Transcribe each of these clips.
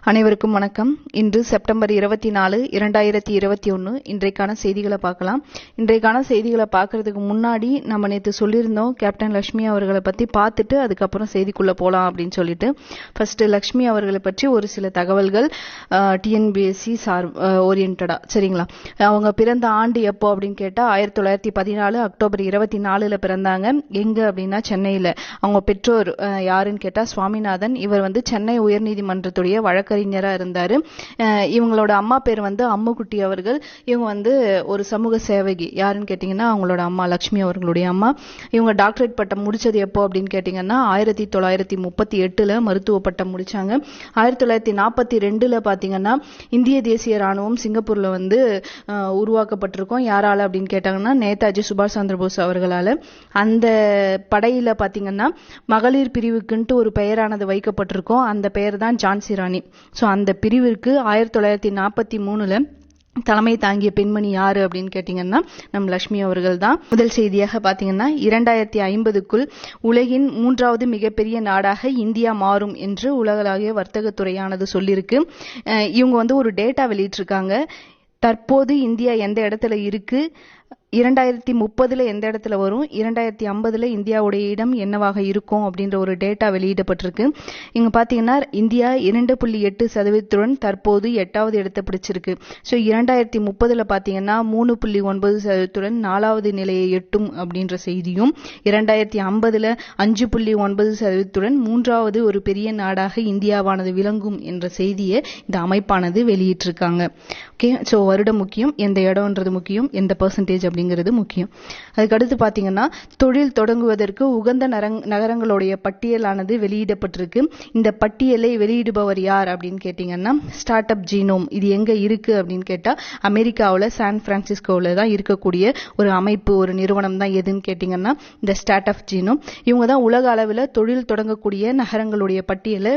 அனைவருக்கும் வணக்கம். இன்று செப்டம்பர் 24, 2021 இன்றைக்கான செய்திகளை பார்க்கலாம். இன்றைக்கான செய்திகளை பார்க்கறதுக்கு முன்னாடி நம்ம நேற்று சொல்லியிருந்தோம் கேப்டன் லட்சுமி அவர்களை பற்றி பார்த்துட்டு அதுக்கப்புறம் செய்திக்குள்ளே போகலாம் அப்படின்னு சொல்லிட்டு. ஃபர்ஸ்ட் லட்சுமி அவர்களை பற்றி ஒரு சில தகவல்கள் டிஎன்பிஎஸ்சி ஓரியன்டா. சரிங்களா? அவங்க பிறந்த ஆண்டு எப்போ அப்படின்னு கேட்டால் 1914 அக்டோபர் 24 பிறந்தாங்க. எங்கே அப்படின்னா சென்னையில். அவங்க பெற்றோர் யாருன்னு கேட்டால் சுவாமிநாதன். இவர் சென்னை உயர்நீதிமன்றத்துடைய வழக்கறிஞரா இருந்தாரு. இவங்களோட அம்மா பேர் அம்முக்குட்டி அவர்கள். இவங்க ஒரு சமூக சேவகி. யாருன்னு கேட்டீங்கன்னா அவங்களோட அம்மா லட்சுமி அவர்களுடைய அம்மா. இவங்க டாக்டரேட் பட்டம் முடிச்சது எப்போ அப்படின்னு கேட்டீங்கன்னா 1938 மருத்துவ பட்டம் முடிச்சாங்க. 1942 பாத்தீங்கன்னா இந்திய தேசிய ராணுவம் சிங்கப்பூர்ல உருவாக்கப்பட்டிருக்கும். யாரால அப்படின்னு கேட்டாங்கன்னா நேதாஜி சுபாஷ் சந்திர போஸ் அவர்களால. அந்த படையில பாத்தீங்கன்னா மகளிர் பிரிவுக்குன்ட்டு ஒரு பெயரானது வைக்கப்பட்டிருக்கும். அந்த பெயர் தான் ஜான்சி ராணி. சோ அந்த பிரிவிற்கு 1943 தலைமை தாங்கிய பெண்மணி யாரு அப்படின்னு கேட்டீங்கன்னா நம்ம லட்சுமி அவர்கள் தான். முதல் செய்தியாக பாத்தீங்கன்னா 2050க்குள் உலகின் 3வது மிகப்பெரிய நாடாக இந்தியா மாறும் என்று உலகளாவிய வர்த்தகத்துறையானது சொல்லியிருக்கு. இவங்க ஒரு டேட்டா வெளியிட்டிருக்காங்க. தற்போது இந்தியா எந்த இடத்துல இருக்கு, 2030 எந்த இடத்துல வரும், 2050 இந்தியாவுடைய இடம் என்னவாக இருக்கும் அப்படின்ற ஒரு டேட்டா வெளியிடப்பட்டிருக்கு. இங்க பாத்தீங்கன்னா இந்தியா 2.8% தற்போது 8வது இடத்தை பிடிச்சிருக்கு. ஸோ 2030 பாத்தீங்கன்னா 3.9% 4வது நிலையை எட்டும் அப்படின்ற செய்தியும், 2050 5.9% 3வது ஒரு பெரிய நாடாக இந்தியாவானது விளங்கும் என்ற செய்தியை இந்த அமைப்பானது வெளியிட்டிருக்காங்க. ஓகே, ஸோ வருடம் முக்கியம், எந்த இடம்ன்றது முக்கியம், எந்த பெர்சன்டேஜ் அப்படிங்கிறது முக்கியம். அதுக்கடுத்து பாத்தீங்கன்னா தொழில் தொடங்குவதற்கு உகந்த நகரங்களுடைய பட்டியலானது வெளியிடப்பட்டிருக்கு. இந்த பட்டியலை வெளியிடுபவர் யார் அப்படின்னு கேட்டீங்கன்னா ஸ்டார்ட் அப் ஜீனோம். இது எங்க இருக்கு அப்படின்னு கேட்டா அமெரிக்காவில் சான் பிரான்சிஸ்கோவில் தான் இருக்கக்கூடிய ஒரு அமைப்பு, ஒரு நிறுவனம் தான். எதுன்னு கேட்டீங்கன்னா இந்த ஸ்டார்ட் அப் ஜீனோம். இவங்க தான் உலக அளவில் தொழில் தொடங்கக்கூடிய நகரங்களுடைய பட்டியலை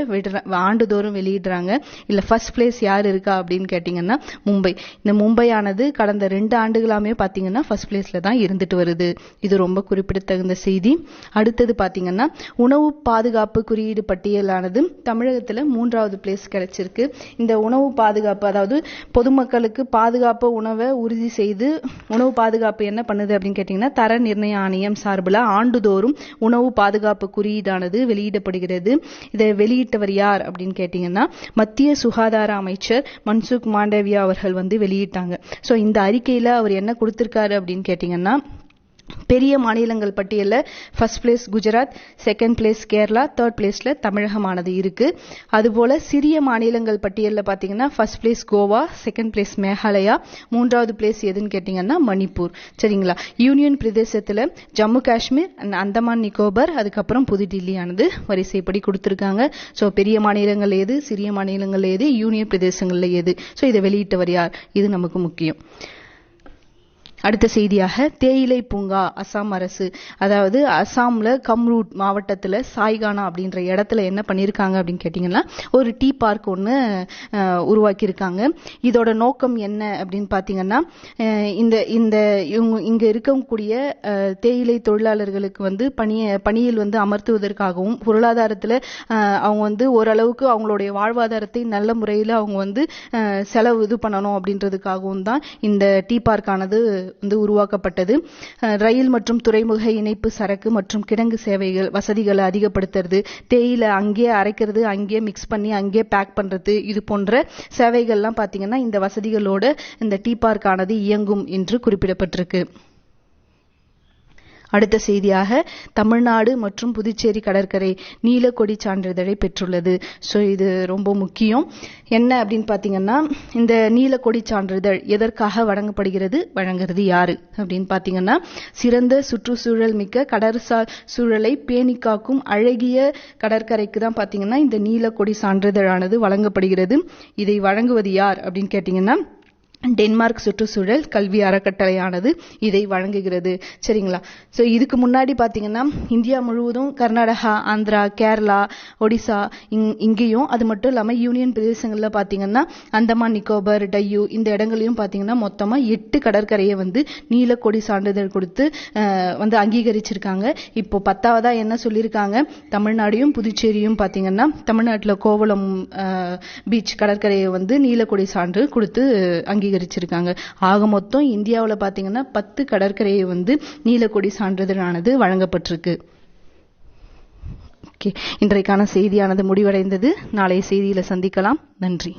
ஆண்டுதோறும் வெளியிடுறாங்க. இல்ல ஃபர்ஸ்ட் பிளேஸ் யார் இருக்கா அப்படின்னு கேட்டீங்கன்னா மும்பை. இந்த மும்பையானது கடந்த 2 ஆண்டுகளாமே பாத்தீங்கன்னா ஃபர்ஸ்ட் பிளேஸ்ல தான் இருந்துட்டு வருது. இது ரொம்ப குறிப்பிடத்தகுந்த செய்தி. அடுத்தது பாத்தீங்கன்னா உணவு பாதுகாப்பு குறியீடு பட்டியலானது தமிழகத்துல 3வது பிளேஸ் கிடைச்சிருக்கு. இந்த உணவு பாதுகாப்பு, அதாவது பொதுமக்களுக்கு பாதுகாப்பு உணவை உறுதி செய்து உணவு பாதுகாப்பு என்ன பண்ணுது அப்படின்னு கேட்டீங்கன்னா தர நிர்ணய ஆணையம் சார்பில் ஆண்டுதோறும் உணவு பாதுகாப்பு குறியீடானது வெளியிடப்படுகிறது. இதை வெளியிட்டவர் யார் அப்படின்னு கேட்டீங்கன்னா மத்திய சுகாதார அமைச்சர் மன்சுக் மாண்டவியா அவர்கள் வெளியிட்டாங்க. சோ இந்த அறிக்கையில அவர் என்ன கொடுத்திருக்காரு அப்படின்னு கேட்டீங்கன்னா பெரிய மாநிலங்கள் பட்டியல்ல first place Gujarat, second place Kerala, third பிளேஸ்ல தமிழகமானது இருக்கு. அதுபோல சிறிய மாநிலங்கள் பட்டியல்ல பாத்தீங்கன்னா first place Goa, second place Meghalaya, 3வது பிளேஸ் எதுன்னு கேட்டீங்கன்னா மணிப்பூர். சரிங்களா? யூனியன் பிரதேசத்துல ஜம்மு காஷ்மீர், அந்தமான் நிக்கோபர், அதுக்கப்புறம் புதுடில்லியானது வரிசைப்படி கொடுத்திருக்காங்க. சோ பெரிய மாநிலங்கள் எது, சிறிய மாநிலங்கள் எது, யூனியன் பிரதேசங்கள்ல எது, சோ இதை வெளியிட்டவர் யார், இது நமக்கு முக்கியம். அடுத்த செய்தியாக தேயிலை பூங்கா அசாம் அரசு, அதாவது அசாம்ல கம்ரூட் மாவட்டத்துல சாய்கானா அப்படின்ற இடத்துல என்ன பண்ணிருக்காங்க அப்படின்னு கேட்டீங்கன்னா ஒரு டீ பார்க் ஒன்று உருவாக்கி இருக்காங்க. இதோட நோக்கம் என்ன அப்படின்னு பாத்தீங்கன்னா இங்க இருக்கக்கூடிய தேயிலை தொழிலாளர்களுக்கு பணியில் அமர்த்துவதற்காகவும் பொருளாதாரத்துல அவங்க ஓரளவுக்கு அவங்களுடைய வாழ்வாதாரத்தை நல்ல முறையில் அவங்க செலவு இது பண்ணணும் அப்படின்றதுக்காகவும் தான் இந்த டீ பார்க் ஆனது உருவாக்கப்பட்டது. ரயில் மற்றும் துறைமுக இணைப்பு, சரக்கு மற்றும் கிடங்கு சேவைகள் வசதிகளை அதிகப்படுத்துறது, தேயிலை அங்கேயே அரைக்கிறது, அங்கேயே மிக்ஸ் பண்ணி அங்கேயே பேக் பண்றது, இது போன்ற சேவைகள்லாம் பாத்தீங்கன்னா இந்த வசதிகளோட இந்த டீ பார்க் ஆனது இயங்கும் என்று குறிப்பிடப்பட்டிருக்கு. அடுத்த செய்தியாக தமிழ்நாடு மற்றும் புதுச்சேரி கடற்கரை நீலக்கொடி சான்றிதழை பெற்றுள்ளது. ஸோ இது ரொம்ப முக்கியம். என்ன அப்படின்னு பாத்தீங்கன்னா இந்த நீலக்கொடி சான்றிதழ் எதற்காக வழங்குறது யாரு அப்படின்னு பாத்தீங்கன்னா சிறந்த சுற்றுச்சூழல் மிக்க கடற்சார் சூழலை பேணி காக்கும் அழகிய கடற்கரைக்கு தான் பாத்தீங்கன்னா இந்த நீலக்கொடி சான்றிதழானது வழங்கப்படுகிறது. இதை வழங்குவது யார் அப்படின்னு கேட்டீங்கன்னா டென்மார்க் சுற்றுச்சூழல் கல்வி அறக்கட்டளையானது இதை வழங்குகிறது. சரிங்களா? ஸோ இதுக்கு முன்னாடி பார்த்தீங்கன்னா இந்தியா முழுவதும் கர்நாடகா, ஆந்திரா, கேரளா, ஒடிசா இங்கேயும், அது மட்டும் இல்லாமல் யூனியன் பிரதேசங்களில் பார்த்தீங்கன்னா அந்தமான் நிக்கோபர், டையூ இந்த இடங்களையும் பார்த்தீங்கன்னா மொத்தமாக 8 கடற்கரையை வந்து நீலக்கொடி சான்றிதழ் கொடுத்து வந்து அங்கீகரிச்சிருக்காங்க. இப்போ 10வதா என்ன சொல்லியிருக்காங்க, தமிழ்நாடையும் புதுச்சேரியும் பார்த்தீங்கன்னா தமிழ்நாட்டில் கோவளம் பீச் கடற்கரையை வந்து நீலக்கொடி சான்று கொடுத்து அங்கீகரிச்சிருக்காங்க. ஆக மொத்தம் இந்தியாவில் பார்த்தீங்கன்னா 10 கடற்கரையை வந்து நீலக்கொடி சான்றிதழானது வழங்கப்பட்டிருக்கு. ஓகே, இன்றைக்கான செய்தியானது முடிவடைந்தது. நாளைய செய்தியில சந்திக்கலாம். நன்றி.